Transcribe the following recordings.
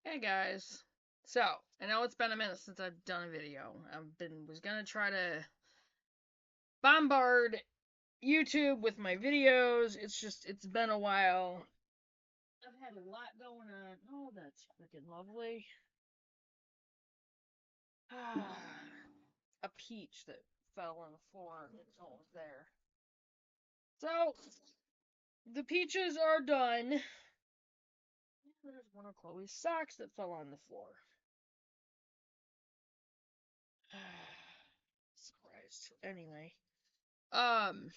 Hey guys. So, I know it's been a minute since I've done a video. Was gonna try to bombard YouTube with my videos. It's been a while. I've had a lot going on. Oh, that's freaking lovely. A peach that fell on the floor. It's almost there. So, the peaches are done. There's one of Chloe's socks that fell on the floor. Surprised. Anyway. Um,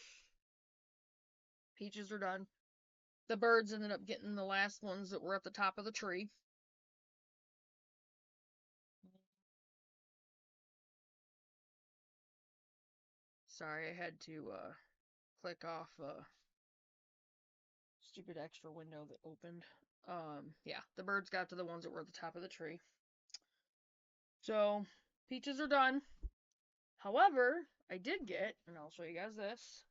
Peaches are done. The birds ended up getting the last ones that were at the top of the tree. Sorry, I had to click off a stupid extra window that opened. Yeah, the birds got to the ones that were at the top of the tree. So, peaches are done. However, I did get, and I'll show you guys this.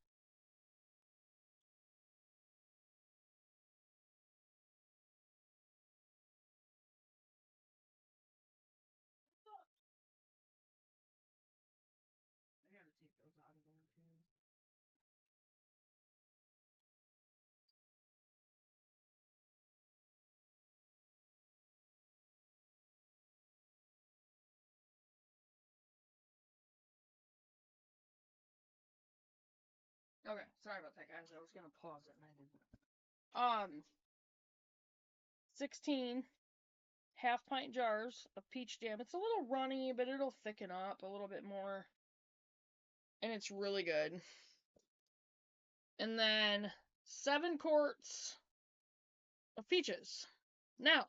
I gotta take those out of there too. Okay, sorry about that, guys. I was gonna pause it and I didn't. 16 half pint jars of peach jam. It's a little runny, but it'll thicken up a little bit more. And it's really good. And then 7 quarts of peaches. Now,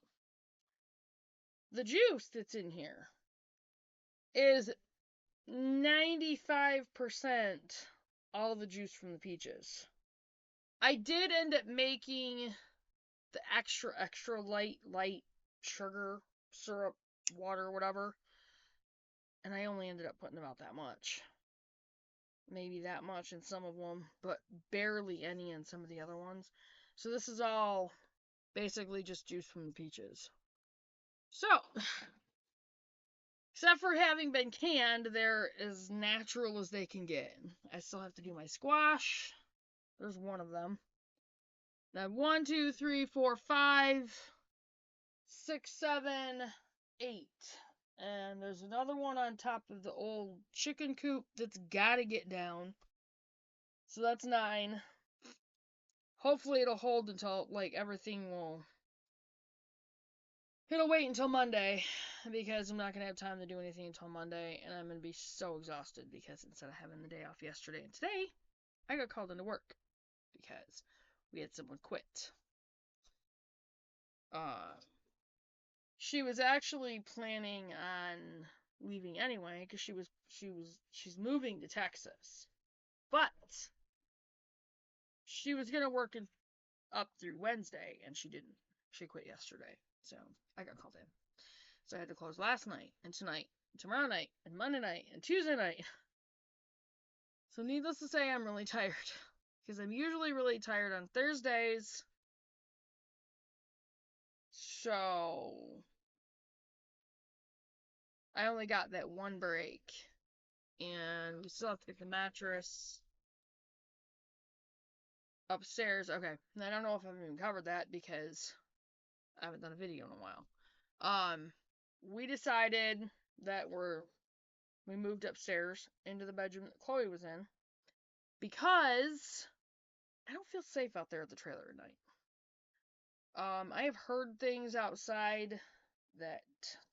the juice that's in here is 95% all the juice from the peaches. I did end up making the extra light sugar, syrup, water, whatever. And I only ended up putting about that much. Maybe that much in some of them, but barely any in some of the other ones. So this is all basically just juice from the peaches. So, except for having been canned, they're as natural as they can get. I still have to do my squash. There's one of them. Now, 1, 2, 3, 4, 5, 6, 7, 8. And there's another one on top of the old chicken coop that's gotta get down. So that's 9. Hopefully it'll hold until, like, everything will... It'll wait until Monday, because I'm not going to have time to do anything until Monday, and I'm going to be so exhausted, because instead of having the day off yesterday and today, I got called into work, because we had someone quit. She was actually planning on leaving anyway, because she's moving to Texas. But she was going to work up through Wednesday, and she didn't. She quit yesterday, so I got called in. So I had to close last night, and tonight, and tomorrow night, and Monday night, and Tuesday night. So needless to say, I'm really tired. Because I'm usually really tired on Thursdays. So I only got that one break. And we still have to get the mattress upstairs. Okay. And I don't know if I've even covered that because I haven't done a video in a while. We decided that we moved upstairs into the bedroom that Chloe was in because I don't feel safe out there at the trailer at night. I have heard things outside that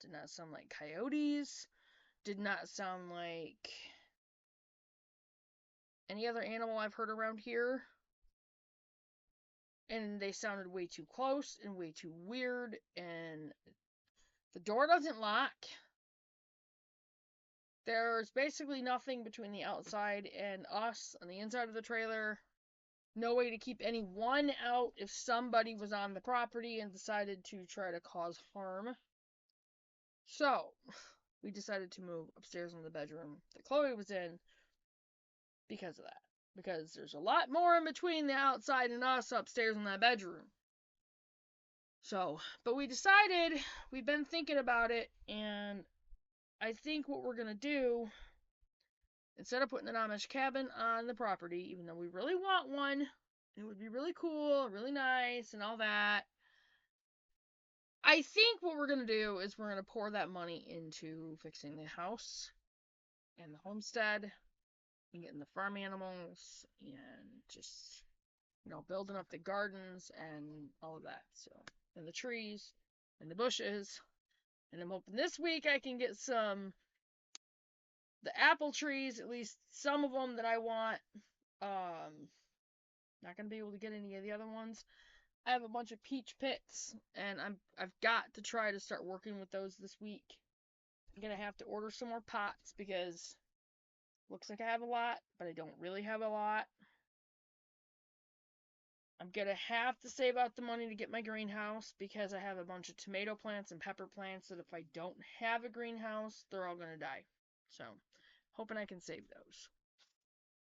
did not sound like coyotes, did not sound like any other animal I've heard around here. And they sounded way too close and way too weird, and the door doesn't lock. There's basically nothing between the outside and us on the inside of the trailer. No way to keep anyone out if somebody was on the property and decided to try to cause harm. So, we decided to move upstairs in the bedroom that Chloe was in because of that. Because there's a lot more in between the outside and us upstairs in that bedroom. So, but we decided, we've been thinking about it, and I think what we're gonna do, instead of putting an Amish cabin on the property, even though we really want one, it would be really cool, really nice, and all that. I think what we're gonna do is we're gonna pour that money into fixing the house and the homestead and getting the farm animals and just, building up the gardens and all of that. So, and the trees and the bushes. And I'm hoping this week I can get the apple trees, at least some of them that I want. Not gonna be able to get any of the other ones. I have a bunch of peach pits, and I've got to try to start working with those this week. I'm gonna have to order some more pots because looks like I have a lot, but I don't really have a lot. I'm gonna have to save out the money to get my greenhouse because I have a bunch of tomato plants and pepper plants that if I don't have a greenhouse, they're all gonna die. So, hoping I can save those.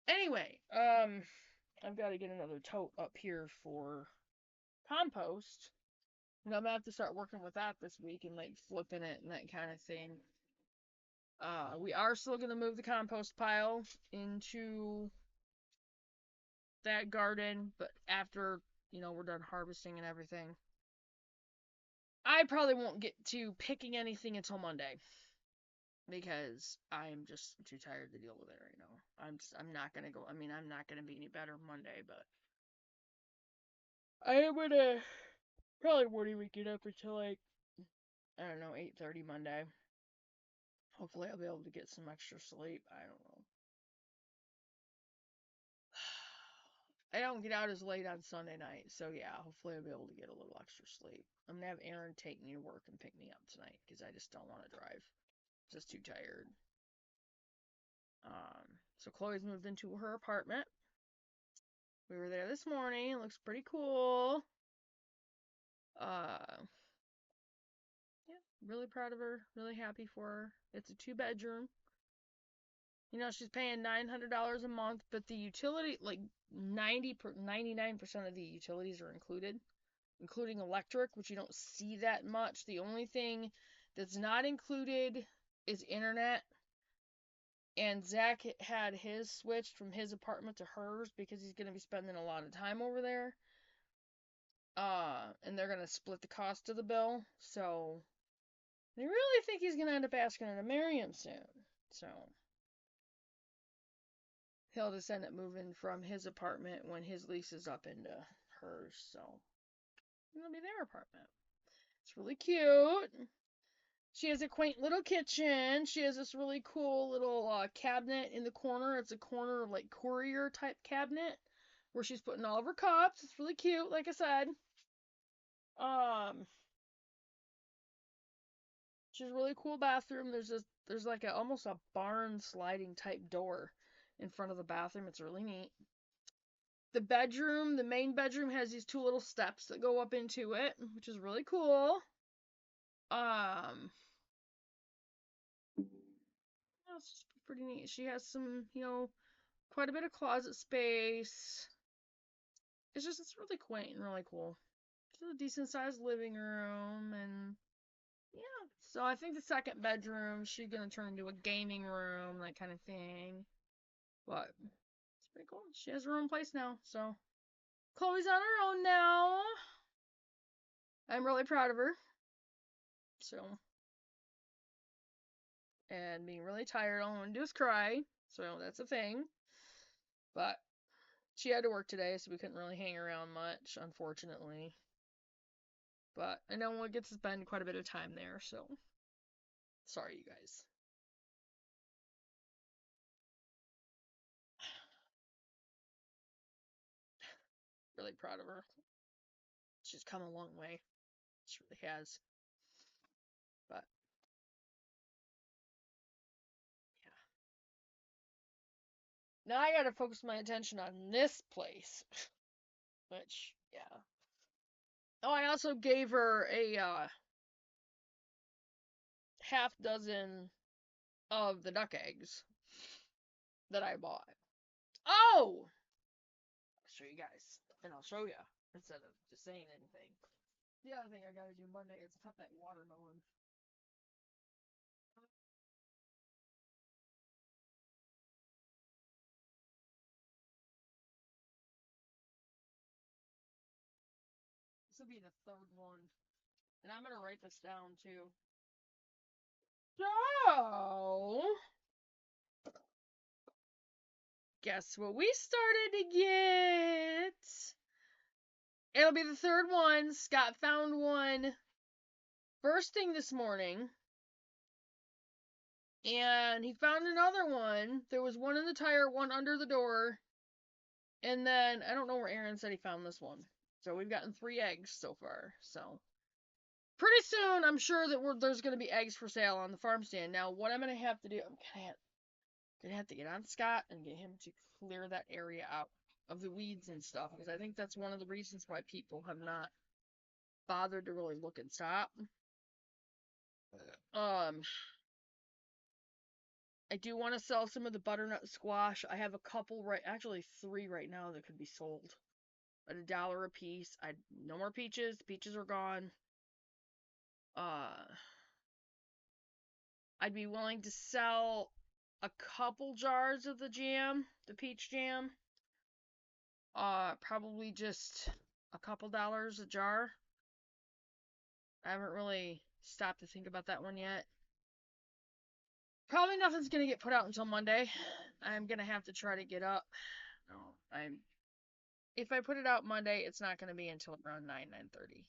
Anyway, I've got to get another tote up here for compost. And I'm gonna have to start working with that this week and like flipping it and that kind of thing. We are still gonna move the compost pile into that garden, but after, we're done harvesting and everything. I probably won't get to picking anything until Monday because I'm just too tired to deal with it right now. I'm not gonna go. I mean, I'm not gonna be any better Monday, but I am gonna probably won't even get up until like, I don't know, 8:30 Monday. Hopefully I'll be able to get some extra sleep. I don't know. I don't get out as late on Sunday night, so yeah, hopefully I'll be able to get a little extra sleep. I'm gonna have Aaron take me to work and pick me up tonight because I just don't want to drive. Just too tired. So Chloe's moved into her apartment. We were there this morning. It looks pretty cool. Yeah, really proud of her. Really happy for her. It's a 2-bedroom. She's paying $900 a month, but the utility, like 99% of the utilities are included, including electric, which you don't see that much. The only thing that's not included is internet. And Zach had his switched from his apartment to hers because he's going to be spending a lot of time over there. And they're going to split the cost of the bill. So, they really think he's going to end up asking her to marry him soon. So, he'll just end up moving from his apartment when his lease is up into hers. So, it'll be their apartment. It's really cute. She has a quaint little kitchen. She has this really cool little cabinet in the corner. It's a corner like courier type cabinet where she's putting all of her cups. It's really cute, like I said. She's a really cool bathroom. There's like almost a barn sliding type door in front of the bathroom. It's really neat. The main bedroom has these 2 little steps that go up into it, which is really cool. It's pretty neat. She has some, quite a bit of closet space. It's really quaint and really cool. It's a decent sized living room, and yeah. So I think the second bedroom, she's gonna turn into a gaming room, that kind of thing. But it's pretty cool. She has her own place now, so Chloe's on her own now. I'm really proud of her. So, and being really tired, all I want to do is cry. So that's a thing. But she had to work today, so we couldn't really hang around much, unfortunately. But I know we'll get to spend quite a bit of time there, so sorry, you guys. Really proud of her. She's come a long way. She really has. But yeah. Now I gotta focus my attention on this place. Which, yeah. Oh, I also gave her a half dozen of the duck eggs that I bought. Oh! I'll show you guys. And I'll show you instead of just saying anything. The other thing I gotta do Monday is cut that watermelon. This will be the third one. And I'm gonna write this down too. So, guess what we started to get? It'll be the third one. Scott found one first thing this morning. And he found another one. There was one in the tire, one under the door. And then, I don't know where Aaron said he found this one. So we've gotten 3 eggs so far. So, pretty soon, I'm sure that there's going to be eggs for sale on the farm stand. Now, what I'm going to have to do, I'm going to have to get on Scott and get him to clear that area out of the weeds and stuff. Because I think that's one of the reasons why people have not bothered to really look and stop. I do want to sell some of the butternut squash. I have a couple actually 3 right now that could be sold at $1 a piece. No more peaches. Peaches are gone. I'd be willing to sell a couple jars of the jam, the peach jam. Probably just a couple dollars a jar. I haven't really stopped to think about that one yet. Probably nothing's gonna get put out until Monday. I'm gonna have to try to get up. No, if I put it out Monday, it's not gonna be until around 9:30.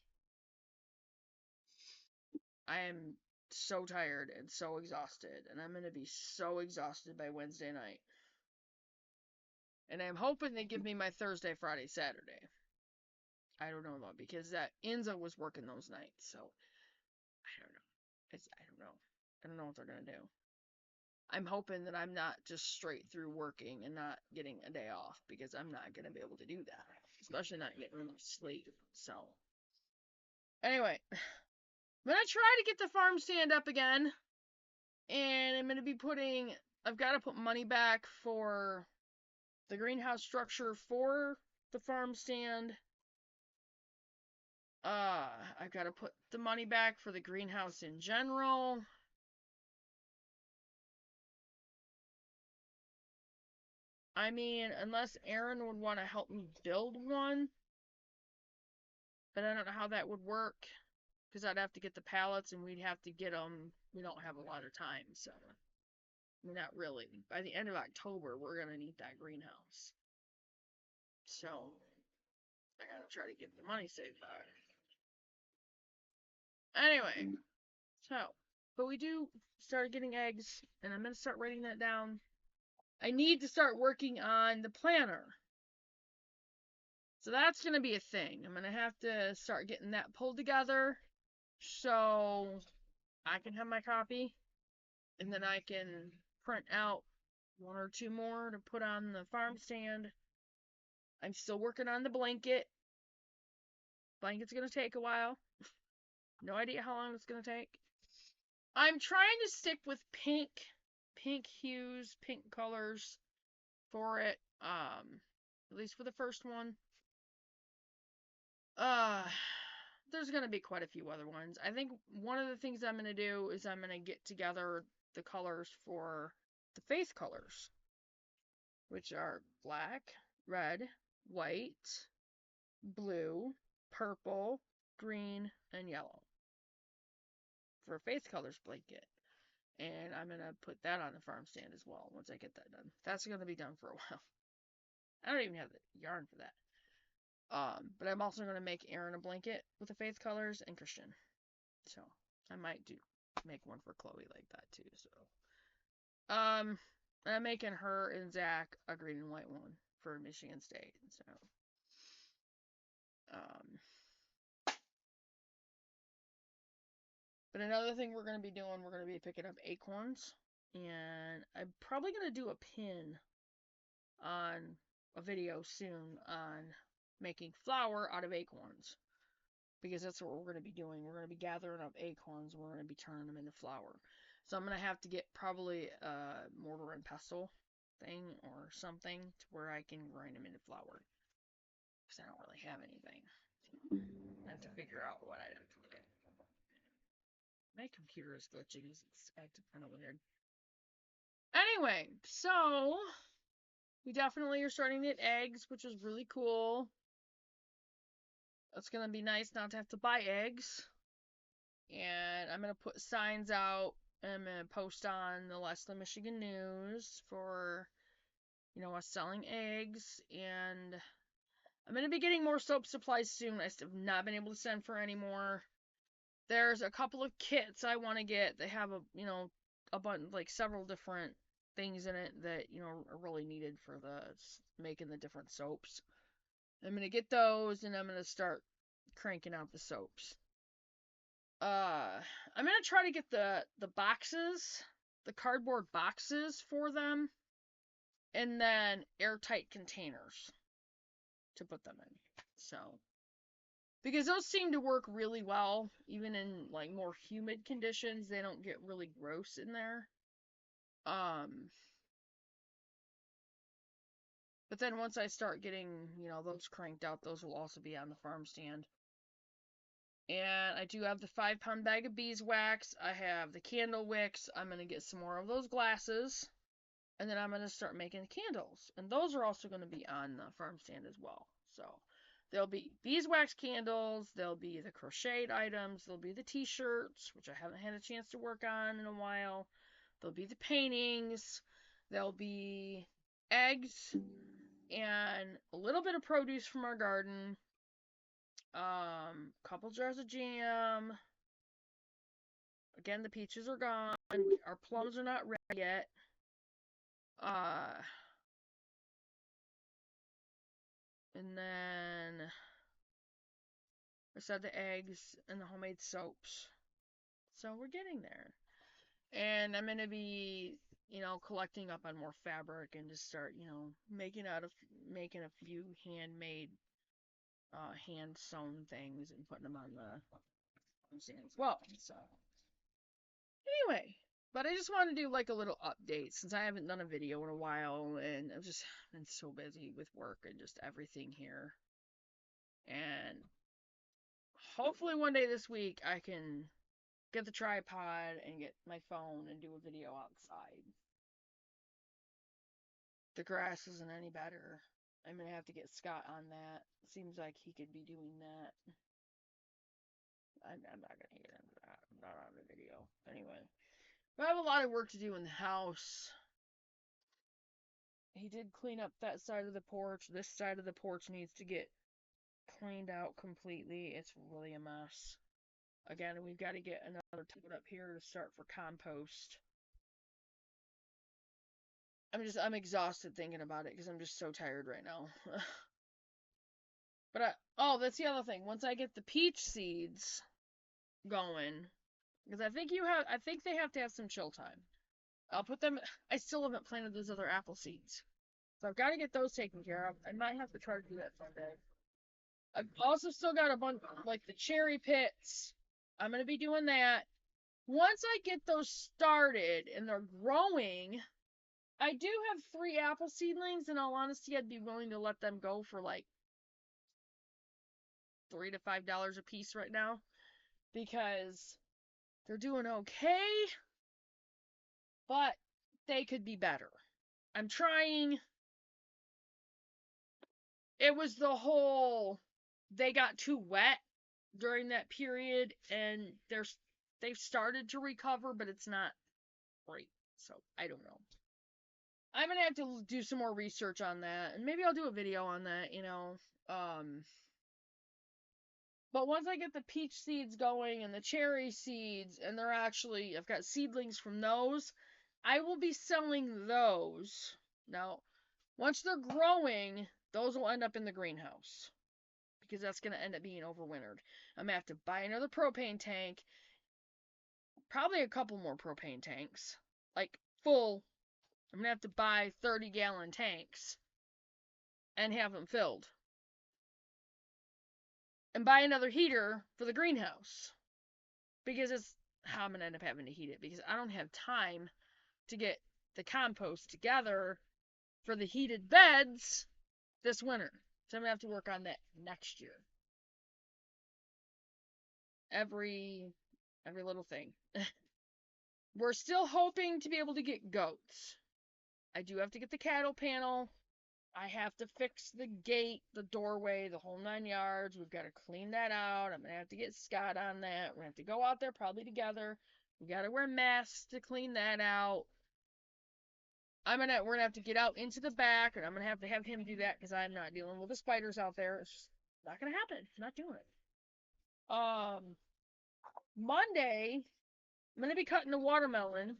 I am so tired and so exhausted, and I'm gonna be so exhausted by Wednesday night. And I'm hoping they give me my Thursday, Friday, Saturday. I don't know though, because that Enzo was working those nights, so I don't know. I don't know. I don't know what they're gonna do. I'm hoping that I'm not just straight through working and not getting a day off, because I'm not gonna be able to do that, especially not getting enough sleep. So anyway, I'm gonna try to get the farm stand up again, and I'm gonna be I've got to put money back for the greenhouse structure for the farm stand. I've got to put the money back for the greenhouse in general. I mean, unless Aaron would want to help me build one. But I don't know how that would work, because I'd have to get the pallets and we'd have to get them. We don't have a lot of time, so. I mean, not really. By the end of October, we're going to need that greenhouse. So, I gotta try to get the money saved up. Anyway, so, but we do start getting eggs, and I'm gonna start writing that down. I need to start working on the planner. So that's gonna be a thing. I'm gonna have to start getting that pulled together so I can have my copy, and then I can print out 1 or 2 more to put on the farm stand. I'm still working on the blanket. Blanket's gonna take a while. No idea how long it's gonna take. I'm trying to stick with pink hues, pink colors for it. At least for the first one. There's gonna be quite a few other ones. I think one of the things I'm gonna do is I'm gonna get together the colors for the faith colors, which are black, red, white, blue, purple, green, and yellow for a faith colors blanket. And I'm going to put that on the farm stand as well once I get that done. That's going to be done for a while. I don't even have the yarn for that. But I'm also going to make Aaron a blanket with the faith colors and Christian. So I might make one for Chloe like that too. So I'm making her and Zach a green and white one for Michigan State. So but another thing we're going to be doing, we're going to be picking up acorns, and I'm probably going to do a pin on a video soon on making flour out of acorns, because that's what we're going to be doing. We're going to be gathering up acorns and we're going to be turning them into flour. So I'm going to have to get probably a mortar and pestle thing or something to where I can grind them into flour, because I don't really have anything. I have to figure out what I have to look at. My computer is glitching. It's acting kind of weird. Anyway, so we definitely are starting to get eggs, which is really cool. It's gonna be nice not to have to buy eggs. And I'm gonna put signs out, and I'm gonna post on the Leslie, Michigan News for, us selling eggs. And I'm gonna be getting more soap supplies soon. I still have not been able to send for any more. There's a couple of kits I want to get. They have a bunch, like several different things in it that are really needed for making the different soaps. I'm gonna get those, and I'm gonna start cranking out the soaps. I'm gonna try to get the boxes, the cardboard boxes for them, and then airtight containers to put them in. So, because those seem to work really well, even in like more humid conditions, they don't get really gross in there. But then once I start getting, those cranked out, those will also be on the farm stand. And I do have the 5-pound bag of beeswax. I have the candle wicks. I'm going to get some more of those glasses. And then I'm going to start making candles. And those are also going to be on the farm stand as well. So there'll be beeswax candles. There'll be the crocheted items. There'll be the t-shirts, which I haven't had a chance to work on in a while. There'll be the paintings. There'll be eggs and a little bit of produce from our garden. Couple jars of jam. Again, the peaches are gone. Our plums are not ready yet. And then I said the eggs and the homemade soaps. So we're getting there. And I'm gonna be, collecting up on more fabric and just start, making a few handmade, hand sewn things and putting them on the stand as well. So anyway, but I just want to do like a little update since I haven't done a video in a while, and I've just been so busy with work and just everything here. And hopefully one day this week I can get the tripod and get my phone and do a video outside. The grass isn't any better. I'm gonna have to get Scott on that. Seems like he could be doing that. I'm not gonna get into that. I'm not on the video. Anyway. But I have a lot of work to do in the house. He did clean up that side of the porch. This side of the porch needs to get cleaned out completely. It's really a mess. Again, we've got to get another tote up here to start for compost. I'm exhausted thinking about it because I'm just so tired right now. But that's the other thing. Once I get the peach seeds going, because I think they have to have some chill time. I'll put them. I still haven't planted those other apple seeds, so I've got to get those taken care of. I might have to try to do that someday. I've also still got a bunch like the cherry pits. I'm gonna be doing that. Once I get those started and they're growing, I do have 3 apple seedlings. In all honesty, I'd be willing to let them go for like $3 to $5 a piece right now because they're doing okay, but they could be better. I'm trying. It was the whole they got too wet during that period, and they've started to recover, but it's not great. So I don't know. I'm gonna have to do some more research on that, and maybe I'll do a video on that. But once I get the peach seeds going and the cherry seeds, and I've got seedlings from those, I will be selling those. Now, once they're growing, those will end up in the greenhouse because that's going to end up being overwintered. I'm going to have to buy another propane tank, probably a couple more propane tanks, like full. I'm going to have to buy 30-gallon tanks and have them filled. And buy another heater for the greenhouse because it's how I'm going to end up having to heat it because I don't have time to get the compost together for the heated beds this winter. So I'm going to have to work on that next year. every little thing. We're still hoping to be able to get goats. I do have to get the cattle panel. I have to fix the gate, the doorway, the whole 9 yards. We've got to clean that out. I'm going to have to get Scott on that. We're going to have to go out there probably together. We got to wear masks to clean that out. We're going to have to get out into the back, and I'm going to have him do that because I'm not dealing with the spiders out there. It's just not going to happen. I'm not doing it. Monday, I'm going to be cutting a watermelon.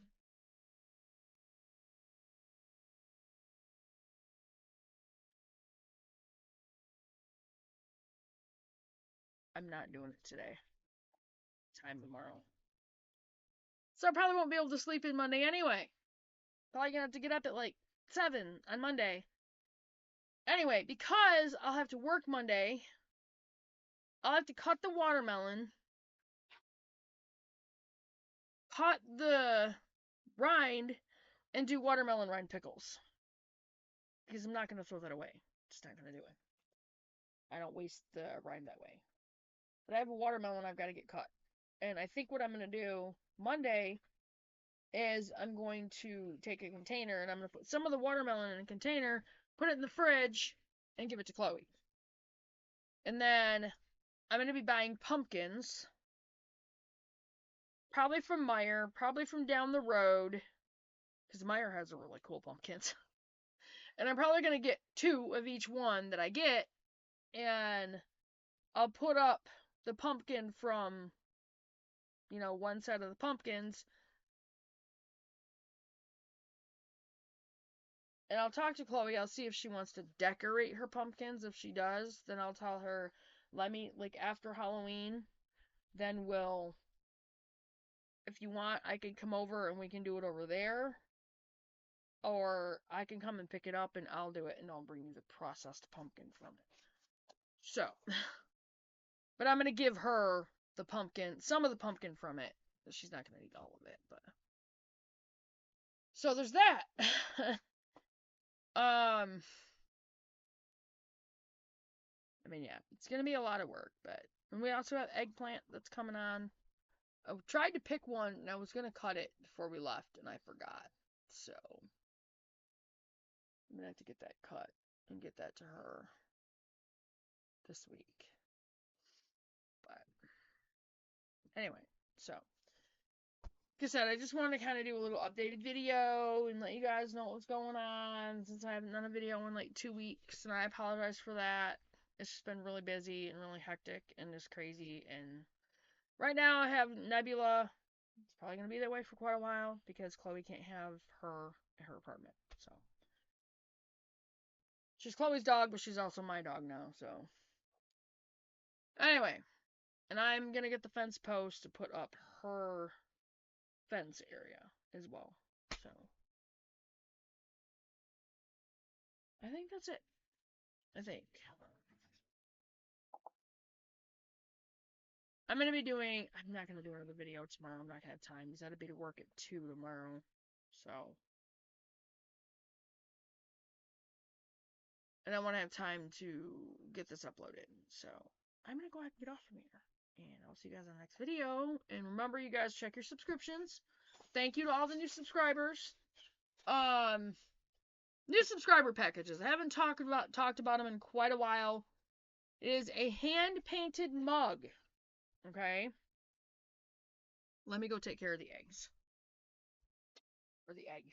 I'm not doing it today. Time tomorrow. So I probably won't be able to sleep in Monday anyway. Probably gonna have to get up at like 7 on Monday. Anyway, because I'll have to work Monday, I'll have to cut the watermelon, cut the rind, and do watermelon rind pickles. Because I'm not gonna throw that away. Just not gonna do it. I don't waste the rind that way. But I have a watermelon I've got to get cut. And I think what I'm gonna do Monday is I'm going to take a container and I'm going to put some of the watermelon in a container, put it in the fridge, and give it to Chloe. And then I'm going to be buying pumpkins, probably from Meijer, probably from down the road, because Meijer has a really cool pumpkins. And I'm probably going to get 2 of each one that I get, and I'll put up the pumpkin from, one set of the pumpkins. And I'll talk to Chloe. I'll see if she wants to decorate her pumpkins. If she does, then I'll tell her, after Halloween, then if you want, I can come over and we can do it over there. Or I can come and pick it up and I'll do it and I'll bring you the processed pumpkin from it. So, but I'm going to give her some of the pumpkin from it. She's not going to eat all of it, but. So there's that. Yeah, it's going to be a lot of work, and we also have eggplant that's coming on. I tried to pick one, and I was going to cut it before we left, and I forgot. So, I'm going to have to get that cut and get that to her this week. But, anyway, so, like I said, I just wanted to kind of do a little updated video and let you guys know what's going on, since I haven't done a video in like 2 weeks, and I apologize for that. It's just been really busy and really hectic and just crazy. And right now I have Nebula. It's probably going to be that way for quite a while because Chloe can't have her in her apartment. So she's Chloe's dog, but she's also my dog now. So anyway, and I'm going to get the fence post to put up her fence area as well. So I think that's it. I'm not going to do another video tomorrow. I'm not going to have time because I'll be to work at 2 tomorrow. So. And I want to have time to get this uploaded. So I'm going to go ahead and get off from here. And I'll see you guys in the next video. And remember, you guys, check your subscriptions. Thank you to all the new subscribers. New subscriber packages. I haven't talked about them in quite a while. It is a hand-painted mug. Okay? Let me go take care of the eggs. Or the egg.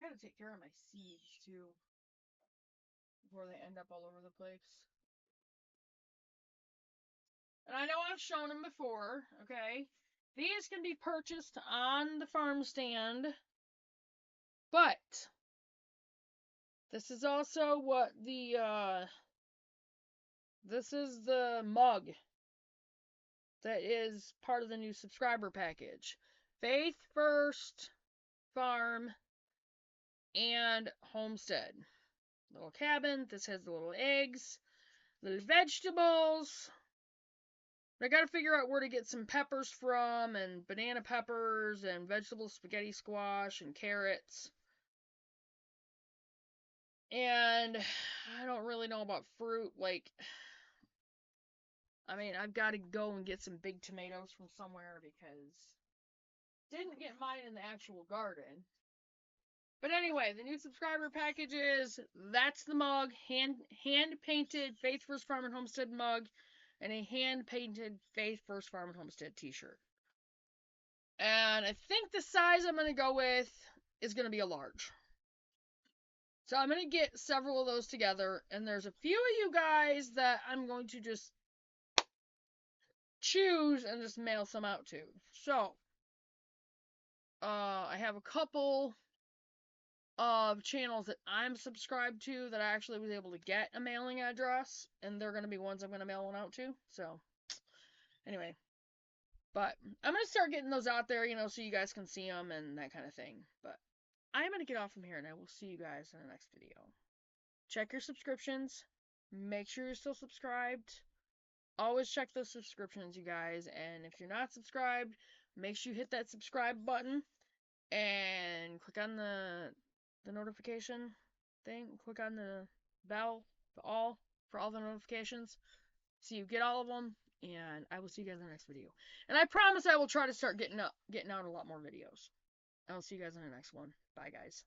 I gotta take care of my seeds, too. Before they end up all over the place. And I know I've shown them before, okay? These can be purchased on the farm stand, but this is also what this is the mug that is part of the new subscriber package. Faith First Farm and Homestead. Little cabin. This has the little eggs, little vegetables, But I gotta figure out where to get some peppers from, and banana peppers, and vegetable spaghetti squash, and carrots. And I don't really know about fruit. Like, I mean, I've got to go and get some big tomatoes from somewhere because didn't get mine in the actual garden. But anyway, the new subscriber package is that's the mug, hand painted Faith First Farm and Homestead mug, and a hand painted Faith First Farm and Homestead T-shirt. And I think the size I'm gonna go with is gonna be a large. So I'm gonna get several of those together, and there's a few of you guys that I'm going to just choose and just mail some out to. So I have a couple of channels that I'm subscribed to that I actually was able to get a mailing address, and they're going to be ones I'm going to mail one out to. So, anyway, but I'm going to start getting those out there, so you guys can see them and that kind of thing. But I'm going to get off from here, and I will see you guys in the next video. Check your subscriptions. Make sure you're still subscribed. Always check those subscriptions, you guys. And if you're not subscribed, make sure you hit that subscribe button and click on the notification thing. Click on the bell for all the notifications, so you get all of them. And I will see you guys in the next video. And I promise I will try to start getting out a lot more videos. I will see you guys in the next one. Bye, guys.